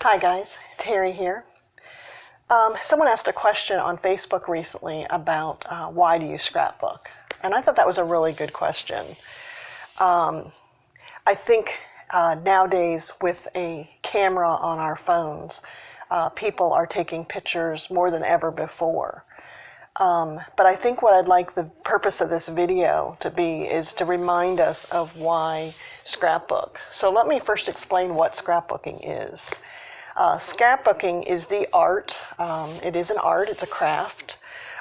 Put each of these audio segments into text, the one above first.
Hi guys, Terry here. Someone asked a question on Facebook recently about why do you scrapbook? And I thought that was a really good question. I think nowadays with a camera on our phones, people are taking pictures more than ever before. But I think what I'd like the purpose of this video to be is to remind us of why scrapbook. So let me first explain what scrapbooking is. Scrapbooking is the art, it is an art, it's a craft,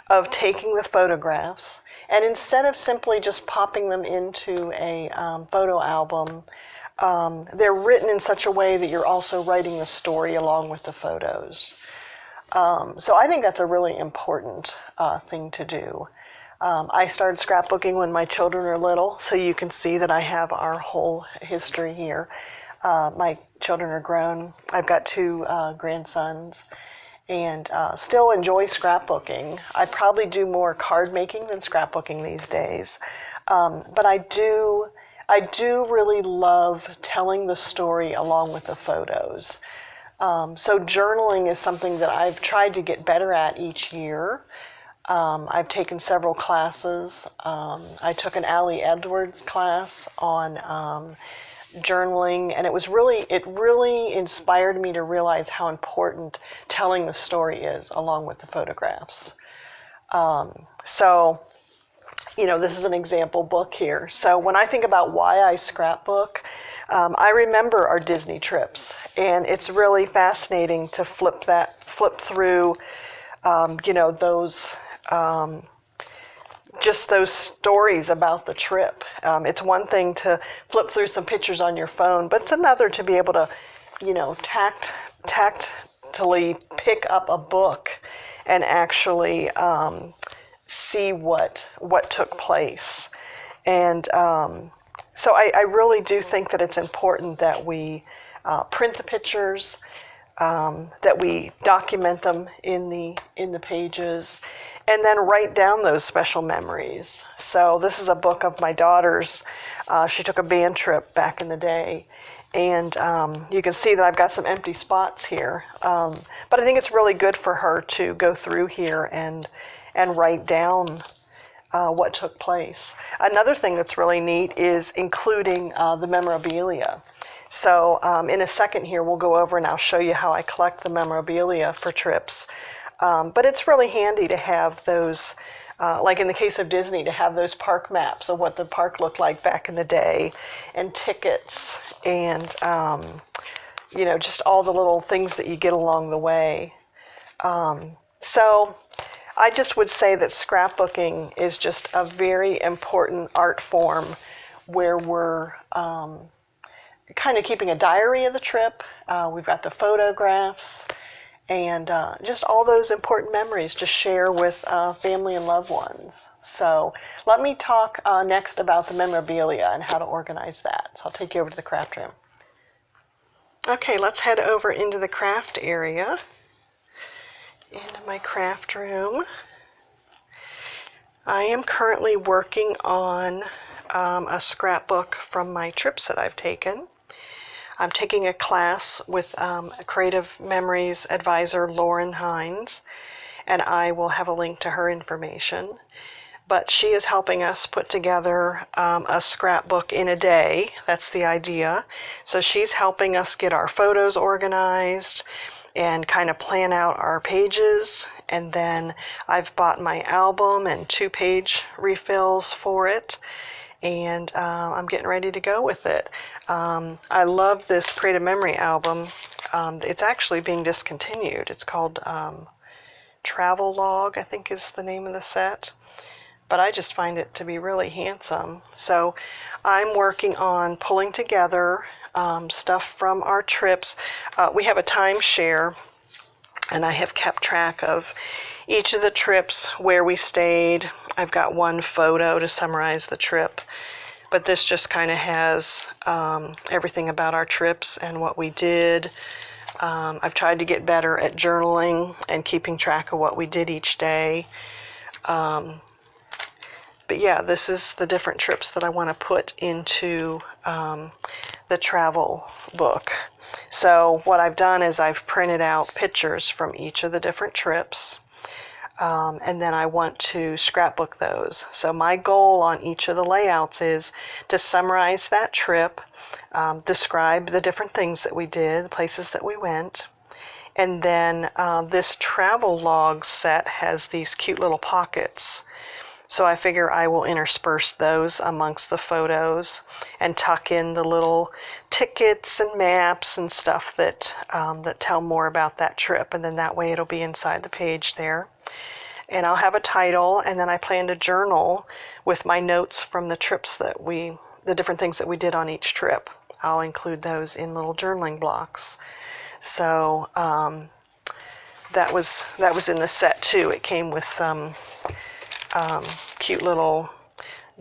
of taking the photographs and instead of simply just popping them into a photo album, they're written in such a way that you're also writing the story along with the photos. So I think that's a really important thing to do. I started scrapbooking when my children are little, so you can see that I have our whole history here. My children are grown. I've got two grandsons and still enjoy scrapbooking. I probably do more card making than scrapbooking these days. But I do really love telling the story along with the photos. So journaling is something that I've tried to get better at each year. I've taken several classes. I took an Allie Edwards class on journaling, and it really inspired me to realize how important telling the story is along with the photographs. So, you know, this is an example book here. So when I think about why I scrapbook, I remember our Disney trips, and it's really fascinating to flip through, you know, those just those stories about the trip. It's one thing to flip through some pictures on your phone, but it's another to be able to, you know, tactily pick up a book and actually see what took place. And so I really do think that it's important that we print the pictures, that we document them in the pages, and then write down those special memories. So this is a book of my daughter's. She took a band trip back in the day, and you can see that I've got some empty spots here. But I think it's really good for her to go through here and write down what took place. Another thing that's really neat is including the memorabilia. So in a second here, we'll go over and I'll show you how I collect the memorabilia for trips. But it's really handy to have those, like in the case of Disney, to have those park maps of what the park looked like back in the day, and tickets, and you know, just all the little things that you get along the way. So I just would say that scrapbooking is just a very important art form where we're kind of keeping a diary of the trip. We've got the photographs and just all those important memories to share with family and loved ones. So let me talk next about the memorabilia and how to organize that. So I'll take you over to the craft room. Okay, let's head over into the craft area, into my craft room. I am currently working on a scrapbook from my trips that I've taken. I'm taking a class with Creative Memories advisor Lauren Hines, and I will have a link to her information. But she is helping us put together a scrapbook in a day. That's the idea. So she's helping us get our photos organized and kind of plan out our pages. And then I've bought my album and 2-page refills for it. And I'm getting ready to go with it. I love this Creative Memory album. It's actually being discontinued. It's called Travel Log, I think is the name of the set. But I just find it to be really handsome. So I'm working on pulling together stuff from our trips. We have a timeshare, and I have kept track of each of the trips, where we stayed. I've got one photo to summarize the trip, but this just kind of has everything about our trips and what we did. I've tried to get better at journaling and keeping track of what we did each day. But yeah, this is the different trips that I want to put into the travel book. So what I've done is I've printed out pictures from each of the different trips, and then I want to scrapbook those. So my goal on each of the layouts is to summarize that trip, describe the different things that we did, the places that we went, and then this travel log set has these cute little pockets. So I figure I will intersperse those amongst the photos and tuck in the little tickets and maps and stuff that that tell more about that trip, and then that way it'll be inside the page there. And I'll have a title, and then I plan to journal with my notes from the trips that the different things that we did on each trip. I'll include those in little journaling blocks. So that was in the set too. It came with some cute little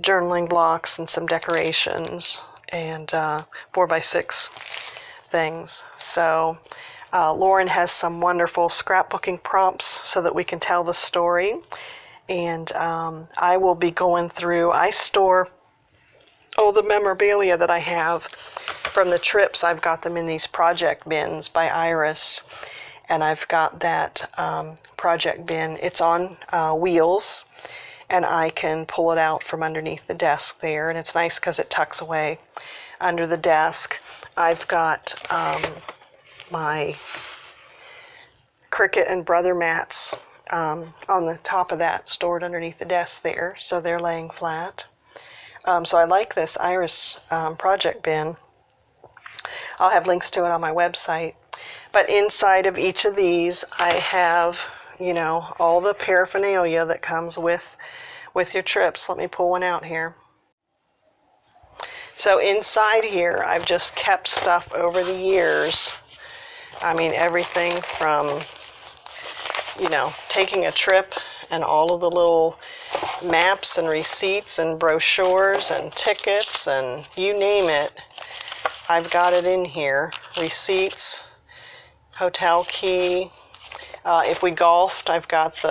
journaling blocks and some decorations and 4x6 things. So Lauren has some wonderful scrapbooking prompts so that we can tell the story. And I will be going through, I store all the memorabilia that I have from the trips. I've got them in these project bins by Iris. And I've got that project bin. It's on wheels, and I can pull it out from underneath the desk there, and it's nice because it tucks away under the desk. I've got my Cricut and Brother mats on the top of that, stored underneath the desk there, so they're laying flat. So I like this Iris project bin. I'll have links to it on my website. But inside of each of these, I have, you know, all the paraphernalia that comes with your trips. Let me pull one out here. So inside here, I've just kept stuff over the years. I mean, everything from, you know, taking a trip and all of the little maps and receipts and brochures and tickets and you name it, I've got it in here. Receipts, hotel key. If we golfed, I've got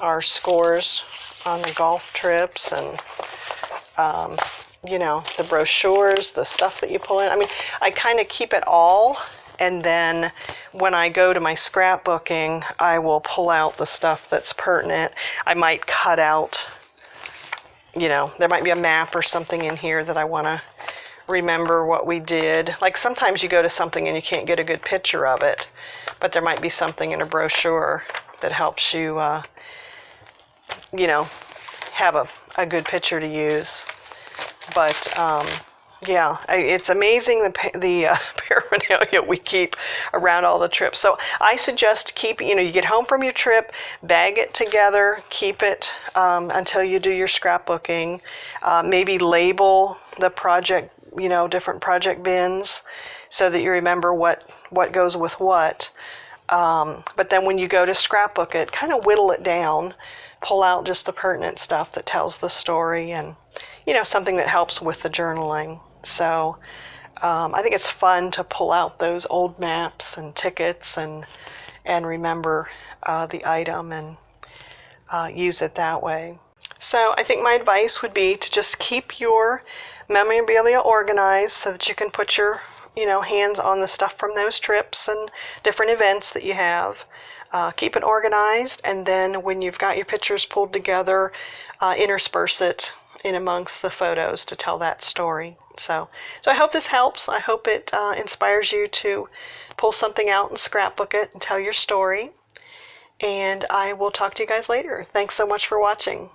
our scores on the golf trips, and you know, the brochures, the stuff that you pull in. I mean, I kind of keep it all, and then when I go to my scrapbooking, I will pull out the stuff that's pertinent. I might cut out, you know, there might be a map or something in here that I want to remember what we did. Like sometimes you go to something and you can't get a good picture of it, but there might be something in a brochure that helps you, you know, have a good picture to use. But yeah, it's amazing the paraphernalia we keep around all the trips. So I suggest keep, you know, you get home from your trip, bag it together, keep it until you do your scrapbooking. Maybe label the project, you know, different project bins so that you remember what goes with what. But then when you go to scrapbook it, kind of whittle it down, pull out just the pertinent stuff that tells the story and, you know, something that helps with the journaling. So I think it's fun to pull out those old maps and tickets and remember the item and use it that way. So I think my advice would be to just keep your memorabilia organized so that you can put your, you know, hands on the stuff from those trips and different events that you have. Keep it organized, and then when you've got your pictures pulled together, intersperse it in amongst the photos to tell that story. So I hope this helps. I hope it inspires you to pull something out and scrapbook it and tell your story. And I will talk to you guys later. Thanks so much for watching.